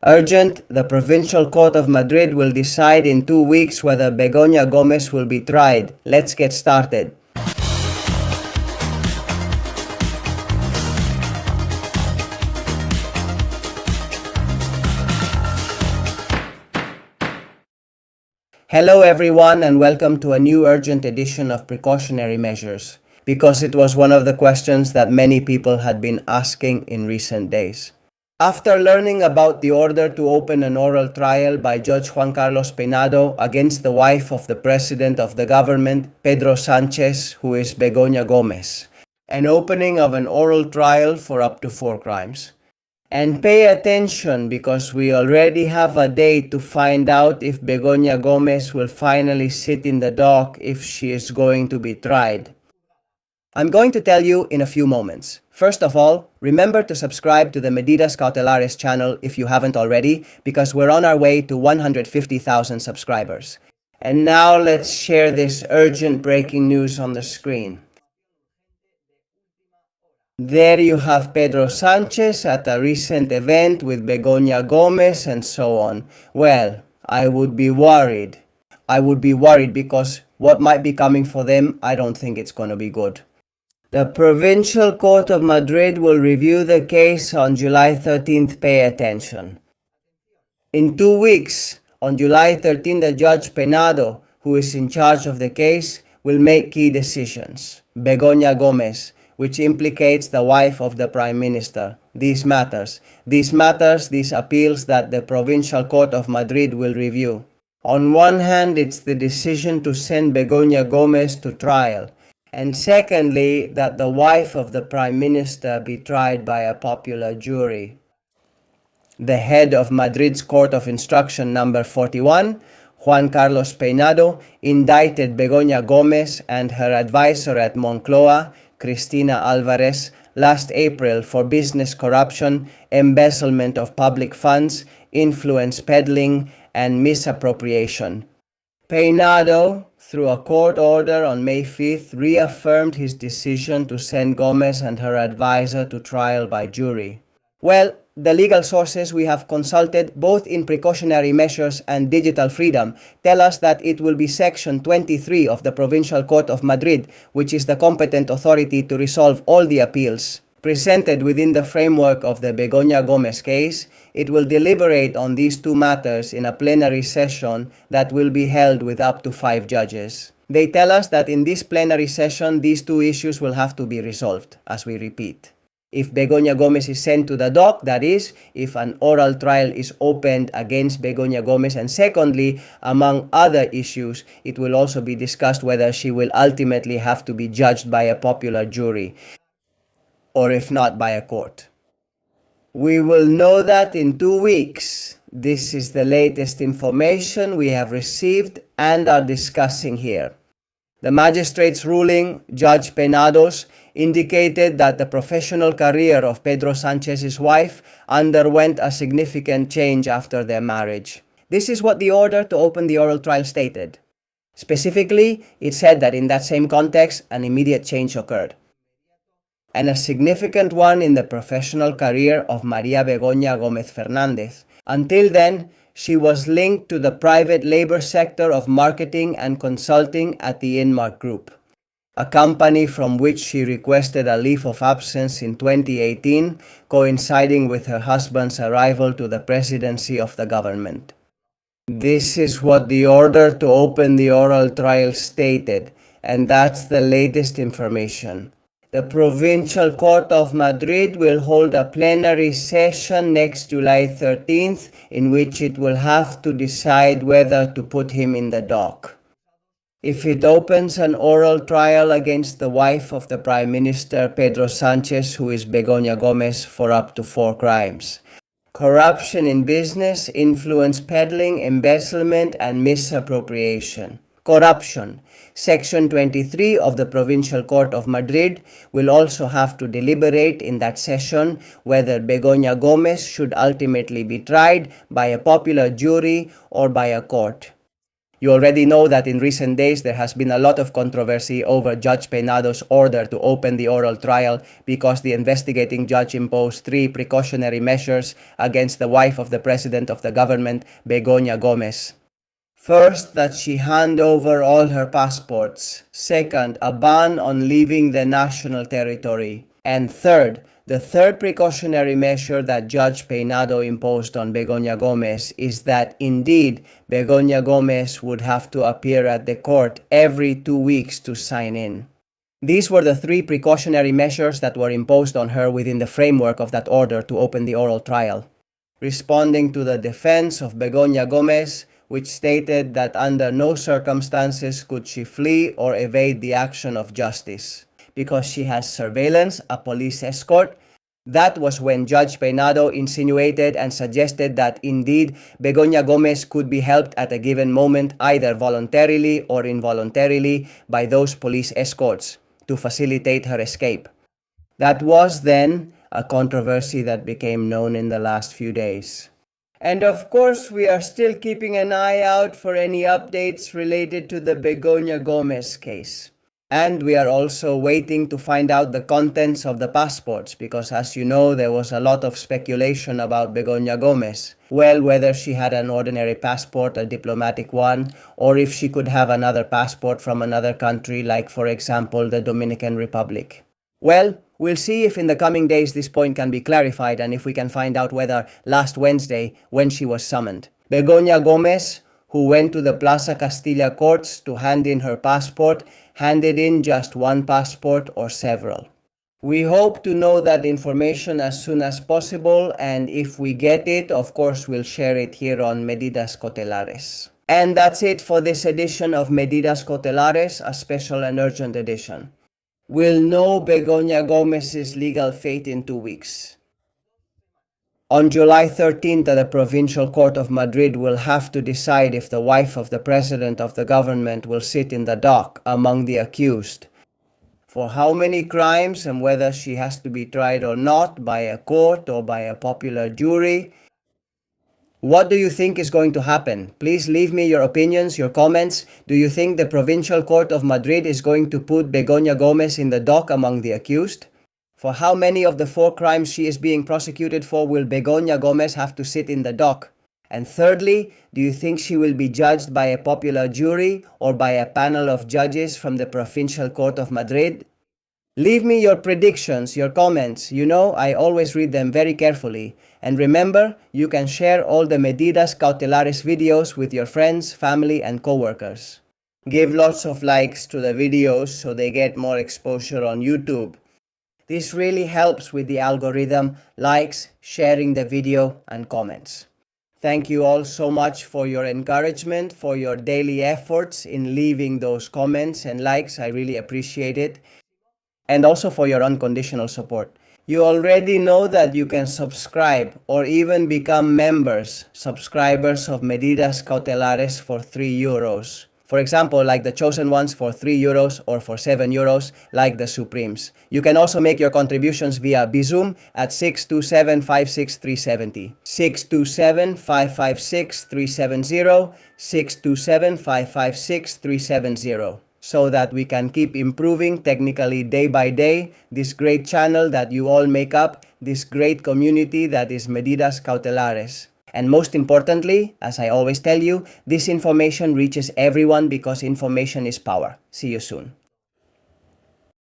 Urgent, the Provincial Court of Madrid will decide in 2 weeks whether Begoña Gómez will be tried. Let's get started. Hello everyone and welcome to a new urgent edition of Precautionary Measures, because it was one of the questions that many people had been asking in recent days. After learning about the order to open an oral trial by Judge Juan Carlos Peinado against the wife of the President of the government, Pedro Sánchez, who is Begoña Gómez, an opening of an oral trial for up to 4 crimes. And pay attention, because we already have a date to find out if Begoña Gómez will finally sit in the dock if she is going to be tried. I'm going to tell you in a few moments. First of all, remember to subscribe to the Medidas Cautelares channel if you haven't already, because we're on our way to 150,000 subscribers. And now let's share this urgent breaking news on the screen. There you have Pedro Sánchez at a recent event with Begoña Gómez and so on. Well, I would be worried. Because what might be coming for them, I don't think it's going to be good. The Provincial Court of Madrid will review the case on July 13th. Pay attention. In 2 weeks, on July 13th, the Judge Peinado, who is in charge of the case, will make key decisions. Begoña Gómez, which implicates the wife of the Prime Minister. These appeals that the Provincial Court of Madrid will review. On one hand, it's the decision to send Begoña Gómez to trial. And secondly, that the wife of the Prime Minister be tried by a popular jury. The head of Madrid's Court of Instruction number 41, Juan Carlos Peinado, indicted Begoña Gómez and her advisor at Moncloa, Cristina Álvarez, last April for business corruption, embezzlement of public funds, influence peddling, and misappropriation. Peinado, through a court order on May 5th, reaffirmed his decision to send Gómez and her advisor to trial by jury. Well, the legal sources we have consulted, both in Precautionary Measures and Digital Freedom, tell us that it will be Section 23 of the Provincial Court of Madrid, which is the competent authority to resolve all the appeals presented within the framework of the Begoña Gómez case. It will deliberate on these 2 matters in a plenary session that will be held with up to 5 judges. They tell us that in this plenary session, these 2 issues will have to be resolved, as we repeat. If Begoña Gómez is sent to the dock, that is, if an oral trial is opened against Begoña Gómez, and secondly, among other issues, it will also be discussed whether she will ultimately have to be judged by a popular jury, or if not, by a court. We will know that in 2 weeks. This is the latest information we have received and are discussing here. The magistrate's ruling, Judge Peinado's, indicated that the professional career of Pedro Sánchez's wife underwent a significant change after their marriage. This is what the order to open the oral trial stated. Specifically, it said that in that same context, an immediate change occurred, and a significant one in the professional career of María Begoña Gómez Fernández. Until then, she was linked to the private labor sector of marketing and consulting at the Inmark Group, a company from which she requested a leave of absence in 2018, coinciding with her husband's arrival to the presidency of the government. This is what the order to open the oral trial stated, and that's the latest information. The Provincial Court of Madrid will hold a plenary session next July 13th, in which it will have to decide whether to put him in the dock. If it opens an oral trial against the wife of the Prime Minister, Pedro Sánchez, who is Begoña Gómez, for up to 4 crimes: corruption in business, influence peddling, embezzlement, and misappropriation. Corruption. Section 23 of the Provincial Court of Madrid will also have to deliberate in that session whether Begoña Gómez should ultimately be tried by a popular jury or by a court. You already know that in recent days there has been a lot of controversy over Judge Peinado's order to open the oral trial because the investigating judge imposed 3 precautionary measures against the wife of the president of the government, Begoña Gómez. First, that she hand over all her passports. Second, a ban on leaving the national territory. And third, the third precautionary measure that Judge Peinado imposed on Begoña Gómez is that indeed Begoña Gómez would have to appear at the court every 2 weeks to sign in. These were the 3 precautionary measures that were imposed on her within the framework of that order to open the oral trial. Responding to the defense of Begoña Gómez, which stated that under no circumstances could she flee or evade the action of justice, because she has surveillance, a police escort. That was when Judge Peinado insinuated and suggested that indeed Begoña Gómez could be helped at a given moment either voluntarily or involuntarily by those police escorts to facilitate her escape. That was then a controversy that became known in the last few days. And of course, we are still keeping an eye out for any updates related to the Begoña Gómez case. And we are also waiting to find out the contents of the passports because, as you know, there was a lot of speculation about Begoña Gómez. Well, whether she had an ordinary passport, a diplomatic one, or if she could have another passport from another country, like, for example, the Dominican Republic. Well, we'll see if in the coming days this point can be clarified and if we can find out whether last Wednesday, when she was summoned, Begoña Gómez, who went to the Plaza Castilla courts to hand in her passport, handed in just one passport or several. We hope to know that information as soon as possible, and if we get it, of course, we'll share it here on Medidas Cautelares. And that's it for this edition of Medidas Cautelares, a special and urgent edition. We'll know Begoña Gómez's legal fate in 2 weeks. On July 13th, the Provincial Court of Madrid will have to decide if the wife of the President of the government will sit in the dock among the accused. For how many crimes and whether she has to be tried or not by a court or by a popular jury. What do you think is going to happen? Please leave me your opinions, your comments. Do you think the Provincial Court of Madrid is going to put Begoña Gómez in the dock among the accused? For how many of the 4 crimes she is being prosecuted for will Begoña Gómez have to sit in the dock? And thirdly, do you think she will be judged by a popular jury or by a panel of judges from the Provincial Court of Madrid? Leave me your predictions, your comments. You know, I always read them very carefully. And remember, you can share all the Medidas Cautelares videos with your friends, family, and co-workers. Give lots of likes to the videos so they get more exposure on YouTube. This really helps with the algorithm, likes, sharing the video, and comments. Thank you all so much for your encouragement, for your daily efforts in leaving those comments and likes. I really appreciate it. And also for your unconditional support. You already know that you can subscribe or even become subscribers of Medidas Cautelares for €3. For example, like the chosen ones for €3 or for €7, like the Supremes. You can also make your contributions via Bizum at 627-56370. 627-556-370. 627-556-370. So that we can keep improving technically day by day this great channel that you all make up, this great community that is Medidas Cautelares. And most importantly, as I always tell you, this information reaches everyone because information is power. See you soon.